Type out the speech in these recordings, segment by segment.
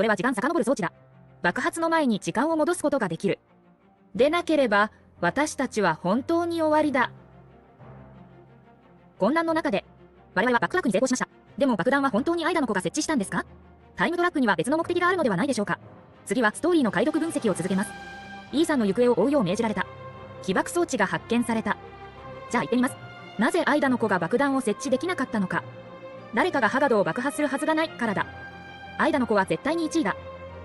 それは時間遡る装置だ。爆発の前に時間を戻すことができる。でなければ、私たちは本当に終わりだ。混乱の中で、我々はバックトラックに成功しました。でも爆弾は本当にアイダの子が設置したんですか？タイムトラックには別の目的があるのではないでしょうか。次はストーリーの解読分析を続けます。イーサンの行方を追うよう命じられた。起爆装置が発見された。じゃあ行ってみます。なぜアイダの子が爆弾を設置できなかったのか。誰かがハガドを爆破するはずがないからだ。アイダの子は絶対に1位だ。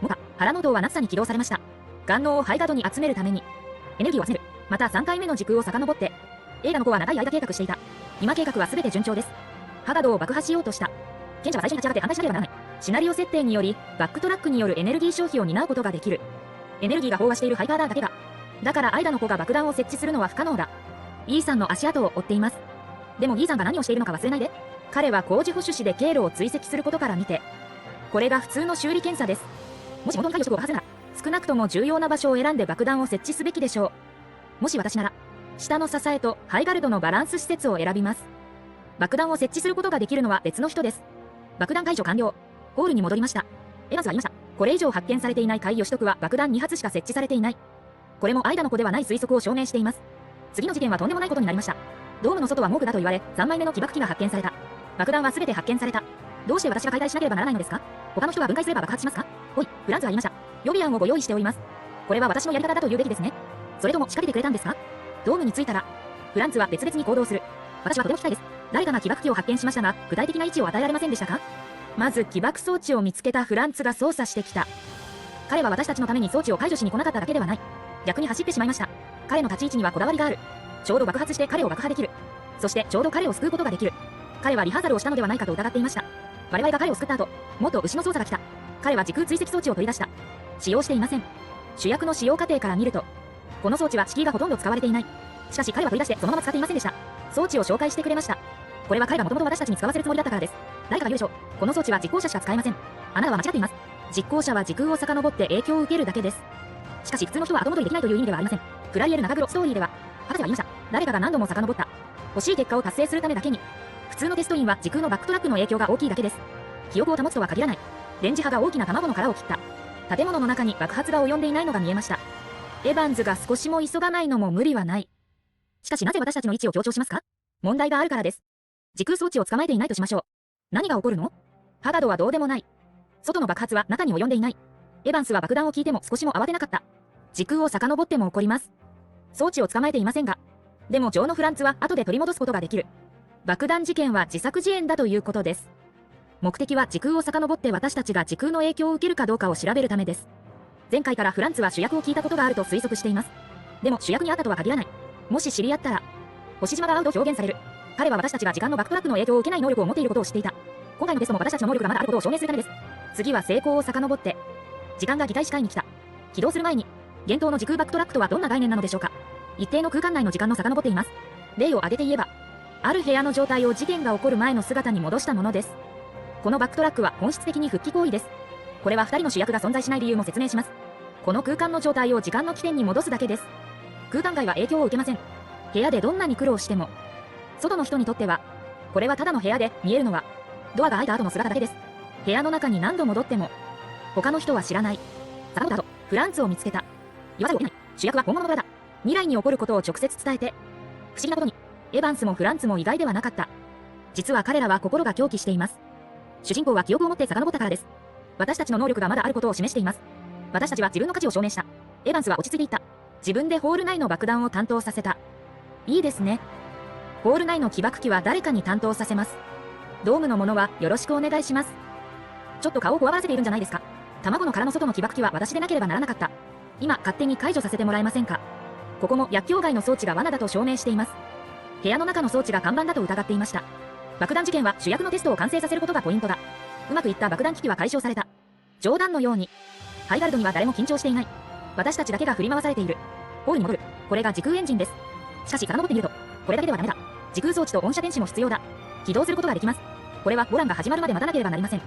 モカ、ハラノドはナッサに起動されました。岩脳をハイガドに集めるために。エネルギーを集める。また3回目の時空を遡って。エイダの子は長い間計画していた。今計画は全て順調です。ハガドを爆破しようとした。賢者は最初に立ち上がって反対しなければならない。シナリオ設定により、バックトラックによるエネルギー消費を担うことができる。エネルギーが飽和しているハイパーダーだけが。だからアイダの子が爆弾を設置するのは不可能だ。イーサンの足跡を追っています。でもイーサンが何をしているのか忘れないで。彼は工事保守士で経路を追跡することから見て、これが普通の修理検査です。もし元に解除職を外すなら、少なくとも重要な場所を選んで爆弾を設置すべきでしょう。もし私なら、下の支えとハイガルドのバランス施設を選びます。爆弾を設置することができるのは別の人です。爆弾解除完了。ホールに戻りました。エマズは言いました。これ以上発見されていない海義徳は爆弾2発しか設置されていない。これもアイダの子ではない推測を証明しています。次の事件はとんでもないことになりました。ドームの外はモークだと言われ、3枚目の起爆機が発見された。爆弾は全て発見された。どうして私が解体しなければならないのですか？他の人は分解すれば爆発しますか？おい、フランツは言いました。予備案をご用意しております。これは私のやり方だと言うべきですね。それとも仕掛けてくれたんですか？ドームに着いたら、フランツは別々に行動する。私はとても聞きたいです。誰かが起爆機を発見しましたが、具体的な位置を与えられませんでしたか？まず起爆装置を見つけたフランツが操作してきた。彼は私たちのために装置を解除しに来なかっただけではない。逆に走ってしまいました。彼の立ち位置にはこだわりがある。ちょうど爆発して彼を爆破できる。そしてちょうど彼を救うことができる。彼はリハーサルをしたのではないかと疑っていました。我々が彼を救った後、元牛の操作が来た。彼は時空追跡装置を取り出した。使用していません。主役の使用過程から見ると、この装置は敷居がほとんど使われていない。しかし彼は取り出してそのまま使っていませんでした。装置を紹介してくれました。これは彼がもともと私たちに使わせるつもりだったからです。誰かが言うでしょう。この装置は実行者しか使えません。あなたは間違っています。実行者は時空を遡って影響を受けるだけです。しかし普通の人は後戻りできないという意味ではありません。クラリエル長黒ストーリーでは、博士は言いました。誰かが何度も遡った。欲しい結果を達成するためだけに。普通のテスト員は時空のバックトラックの影響が大きいだけです。記憶を保つとは限らない。電磁波が大きな卵の殻を切った。建物の中に爆発が及んでいないのが見えました。エヴァンズが少しも急がないのも無理はない。しかしなぜ私たちの位置を強調しますか？問題があるからです。時空装置を捕まえていないとしましょう。何が起こるの？ハガドはどうでもない。外の爆発は中に及んでいない。エヴァンスは爆弾を聞いても少しも慌てなかった。時空を遡っても起こります。装置を捕まえていませんが。でもジョーのフランツは後で取り戻すことができる。爆弾事件は自作自演だということです。目的は時空を遡って私たちが時空の影響を受けるかどうかを調べるためです。前回からフランツは主役を聞いたことがあると推測しています。でも主役に会ったとは限らない。もし知り合ったら、星島が会うと表現される。彼は私たちが時間のバックトラックの影響を受けない能力を持っていることを知っていた。今回のテストも私たちの能力がまだあることを証明するためです。次は成功を遡って、時間が擬態視界に来た。起動する前に、幻冬の時空バックトラックとはどんな概念なのでしょうか。一定の空間内の時間の遡っています。例を挙げて言えば、ある部屋の状態を事件が起こる前の姿に戻したものです。このバックトラックは本質的に復帰行為です。これは2人の主役が存在しない理由も説明します。この空間の状態を時間の起点に戻すだけです。空間外は影響を受けません。部屋でどんなに苦労しても、外の人にとっては、これはただの部屋で見えるのは、ドアが開いた後の姿だけです。部屋の中に何度戻っても、他の人は知らない。遡った後、フランツを見つけた。言わざるを得ない。主役は本物の親だ。未来に起こることを直接伝えて、不思議なことに、エヴァンスもフランツも意外ではなかった。実は彼らは心が狂気しています。主人公は記憶を持って遡ったからです。私たちの能力がまだあることを示しています。私たちは自分の価値を証明した。エヴァンスは落ち着いていった。自分でホール9の爆弾を担当させた。いいですね。ホール9の起爆機は誰かに担当させます。ドームのものはよろしくお願いします。ちょっと顔を怖がらせているんじゃないですか。卵の殻の外の起爆機は私でなければならなかった。今勝手に解除させてもらえませんか。ここも薬莢外の装置が罠だと証明しています。部屋の中の装置が看板だと疑っていました。爆弾事件は主役のテストを完成させることがポイントだ。うまくいった爆弾危機は解消された。冗談のように。ハイガルドには誰も緊張していない。私たちだけが振り回されている。ホールに戻る。これが時空エンジンです。しかし遡ってみると、これだけではダメだ。時空装置と温射電子も必要だ。起動することができます。これはボランが始まるまで待たなければなりません。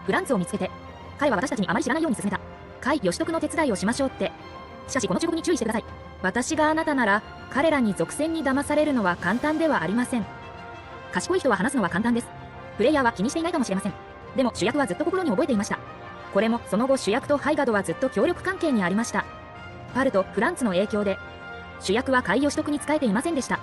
フランツを見つけて、彼は私たちにあまり知らないように進めた。海義徳の手伝いをしましょうって。しかしこの忠告に注意してください。私があなたなら、彼らに属性に騙されるのは簡単ではありません。賢い人は話すのは簡単です。プレイヤーは気にしていないかもしれません。でも主役はずっと心に覚えていました。これもその後主役とハイガドはずっと協力関係にありました。パルとフランツの影響で、主役は会議を取得に使えていませんでした。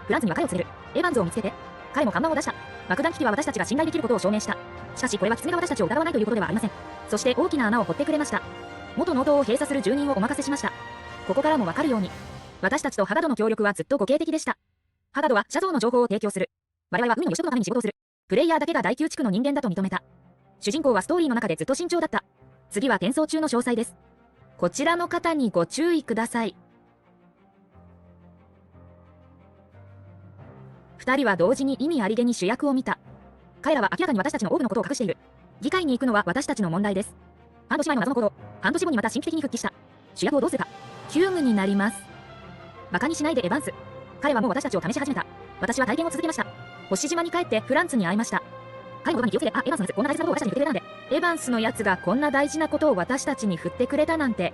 フランツには彼を連れる、エヴァンズを見つけて、彼も看板を出した。爆弾機器は私たちが信頼できることを証明した。しかしこれは狐が私たちを疑わないということではありません。そして大きな穴を掘ってくれました。元農島を閉鎖する住人をお任せしました。ここからもわかるように、私たちとハガドの協力はずっと互恵的でした。ハガドはシャゾーの情報を提供する。我々は海の義のために仕事をする。プレイヤーだけが第9地区の人間だと認めた。主人公はストーリーの中でずっと慎重だった。次は転送中の詳細です。こちらの方にご注意ください。二人は同時に意味ありげに主役を見た。彼らは明らかに私たちの多くのことを隠している。議会に行くのは私たちの問題です。半年前の謎の行動。半年後にまた神秘的に復帰した。主役をどうするか。急務になります。馬鹿にしないでエヴァンス。彼はもう私たちを試し始めた。私は体験を続けました。星島に帰ってフランツに会いました。彼の言葉に気をつけて、エヴァンスのやつ、こんな大事なことを私たちに振ってくれたなんて。エヴァンスのやつがこんな大事なことを私たちに振ってくれたなんて。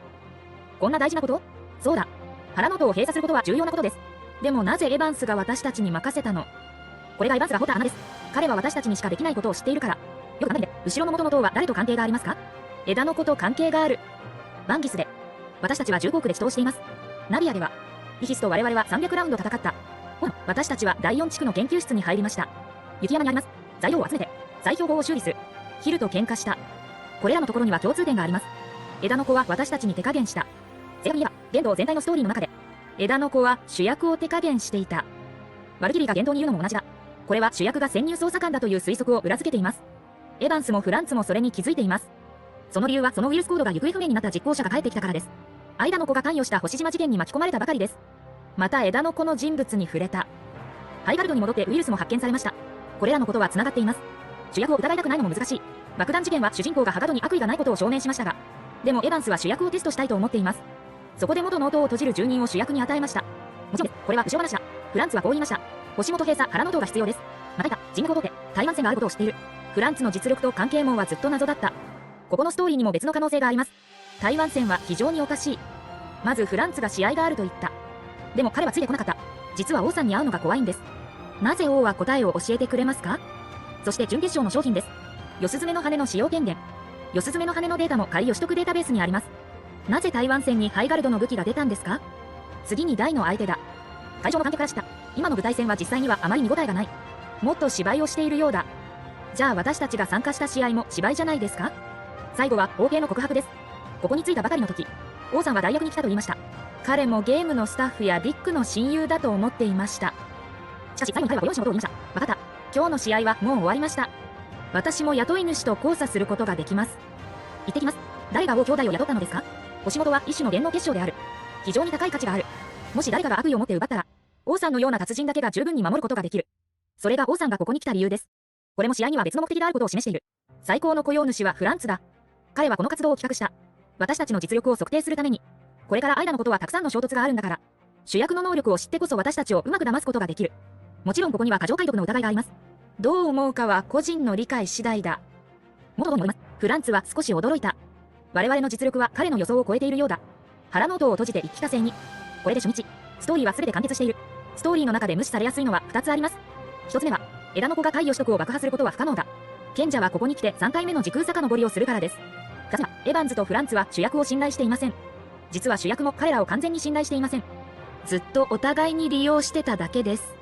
こんな大事なこと？そうだ。腹の戸を閉鎖することは重要なことです。でもなぜエヴァンスが私たちに任せたの？これがエヴァンスが掘った穴です。彼は私たちにしかできないことを知っているから。よく考えて、後ろの元の塔は誰と関係がありますか？枝の子と関係がある。バンギスで。私たちは重工区で祈祷しています。ナビアでは。イヒスと我々は300ラウンド戦った。私たちは第4地区の研究室に入りました。雪山にあります。材料を集めて、砕氷砲を修理する。ヒルと喧嘩した。これらのところには共通点があります。枝の子は私たちに手加減した。正確に言えば、言動全体のストーリーの中で、枝の子は主役を手加減していた。ワルキリーが言動にいるのも同じだ。これは主役が潜入捜査官だという推測を裏付けています。エヴァンスもフランツもそれに気づいています。その理由はそのウイルスコードが行方不明になった実行者が帰ってきたからです。アイダの子が関与した星島事件に巻き込まれたばかりです。また枝の子の人物に触れた。ハイガルドに戻ってウイルスも発見されました。これらのことは繋がっています。主役を疑いたくないのも難しい。爆弾事件は主人公がハガドに悪意がないことを証明しましたが、でもエヴァンスは主役をテストしたいと思っています。そこで元農島を閉じる住人を主役に与えました。もちろんです。これは後ろ話だ。フランツはこう言いました。星元閉鎖、腹の塔が必要です。またいた、人脈を通って、台湾線があることを知っている。フランツの実力と関係網はずっと謎だった。ここのストーリーにも別の可能性があります。台湾線は非常におかしい。まずフランツが試合があると言った。でも彼はついてこなかった。実は王さんに会うのが怖いんです。なぜ王は答えを教えてくれますか？そして準決勝の商品です。四スズメの羽の使用権限。四スズメの羽のデータも仮予取得データベースにあります。なぜ台湾戦にハイガルドの武器が出たんですか？次に大の相手だ。会場の観客からした。今の舞台戦は実際にはあまり見応えがない。もっと芝居をしているようだ。じゃあ私たちが参加した試合も芝居じゃないですか？最後は王系の告白です。ここに着いたばかりの時、王さんは大学に来たと言いました。彼もゲームのスタッフやリックの親友だと思っていました。しかし最後に彼はご両親のことを言いました。わかった。今日の試合はもう終わりました。私も雇い主と交差することができます。行ってきます。誰が王兄弟を雇ったのですか？星元は一種の電脳結晶である。非常に高い価値がある。もし誰かが悪意を持って奪ったら、王さんのような達人だけが十分に守ることができる。それが王さんがここに来た理由です。これも試合には別の目的があることを示している。最高の雇用主はフランツだ。彼はこの活動を企画した。私たちの実力を測定するために。これから間のことはたくさんの衝突があるんだから。主役の能力を知ってこそ私たちをうまく騙すことができる。もちろんここには過剰解読の疑いがあります。どう思うかは個人の理解次第だ。元に戻ります。フランツは少し驚いた。我々の実力は彼の予想を超えているようだ。腹の戸を閉じて一気化成に。これで初日。ストーリーは全て完結している。ストーリーの中で無視されやすいのは2つあります。1つ目は、枝の子が太陽取得を爆破することは不可能だ。賢者はここに来て3回目の時空遡りをするからです。2つ目は、エヴァンズとフランツは主役を信頼していません。実は主役も彼らを完全に信頼していません。ずっとお互いに利用してただけです。